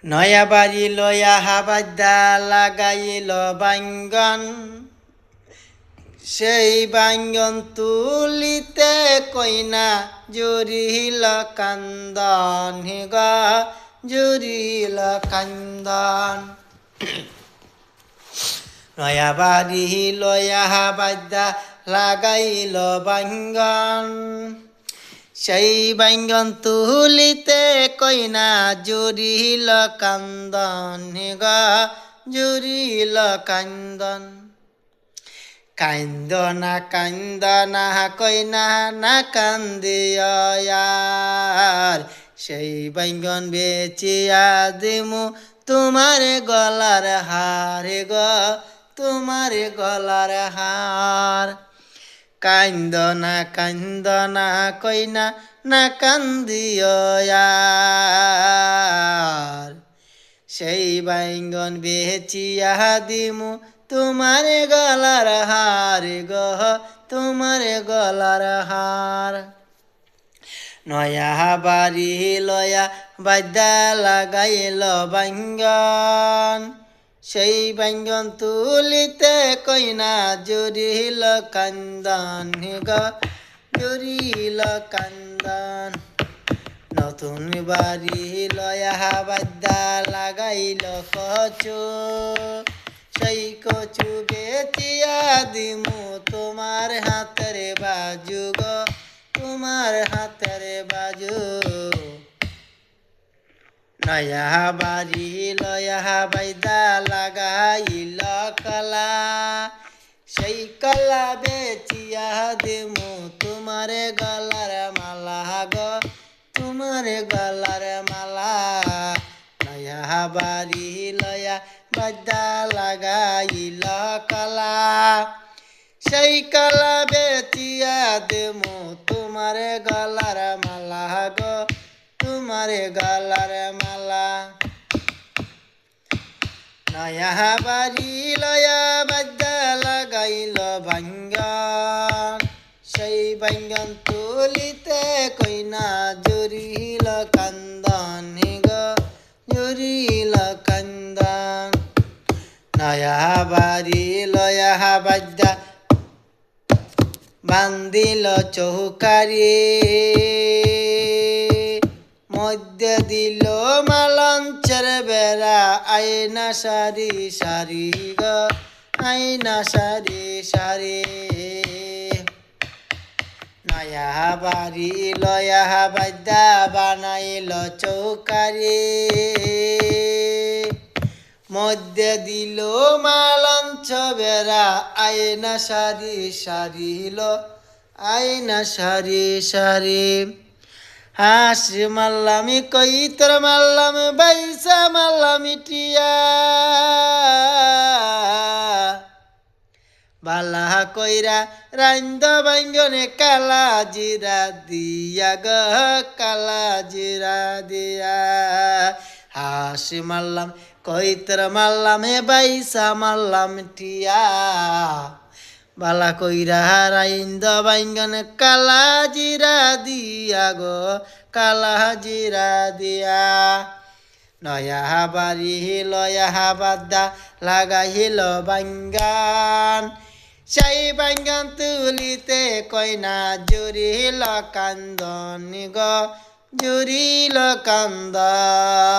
নয়া বাড়ি লয়া হাবাদ্দা লাগাইল বাঙ্গন, সেই বাঙ্গন তুলিতে কইনা জুরিল কান্দন হিগ জুরিল কান্দন। নয়া বাড়ি লয়া হাবাদ্দা লাগাইল বাঙ্গন, সেই বাঙ্গন তুলিতে কইনা জুরিল কান্দন হিগ জুরিল কান্দন। কান্দনা কান্দনা কইনা না কান্দিয়ার, সেই বাঙ্গন বেচিয়া দিমু তোমার গলার হার গ তোমার গলার হার। কান্দনা কান্দনা কইনা না কান্দিয়ার, সেই বাঙ্গন বেচিয়া দিমু তোমার গলার হার গহ তোমার গলার হার। নয়া বাড়ি লয়া বাদ্যা লাগাইল বাঙ্গন, সেই বাঙ্গন তুলিতে কইনা জুরিল কান্দন হিগ জুরিল কান্দন। নতুন বাড়ি লয়া বাদ্যা লাগাইল কচু, সেই কচু বেচিয়া দিমু তোমার হাতের বাজু গ তোমার হাতের বাজু। নয়া বাড়ি লয়া বাদ্যা লাগাইল কলা, সেই কলা বেচিয়া দিমু তোমার গলার মালা গ তোমার গলার মালা। নয়া বাড়ি লয়া বাদ্যা লাগাইল কলা, সেই কলা বেচিয়া দিমু তোমার গলার মালা গ তোমার গলার মালা। নয়া বাড়ি লয়া বাদ্যা লাগাইল বাঙ্গন, সেই বাঙ্গন তুলিতে কইনা জুরিল কান্দন হিগ জুরিল কান্দন। নয়া বাড়ি লয়া বাদ্যা বান্দিল চৌকারি, মধ্যে দিল মালঞ্চের বেড়া আইনা সারি সারি গ আইনা সারি সারি। নয়া বাড়ি লয়া বাদ্যা বানাইল চৌকারি, মধ্যে দিল মালঞ্চ বেড়া আইনা সারি সারিল আইনা সারি সারি। হাসি মারলামি কইতর মারলাম বাইসা মারলামি টিয়া, বালা কইরা রাইন্দ বাঙ্গনে কালা জিরা দিয়া গ কালা জিরা দিয়া। হাসি মারলাম কইতর মারলাম হে বাইসা মারলাম টিয়া, বালা কইরা রাইন্দ বাঙ্গনে কালা জিরা দিয়া গো কালা জিরা দিয়া। নয়া বাড়ি লয়া বাদ্যা লাগাইল বাঙ্গন, সেই বাঙ্গন তুলিতে কইনা জুরিল কান্দন গ জুরিল কান্দন।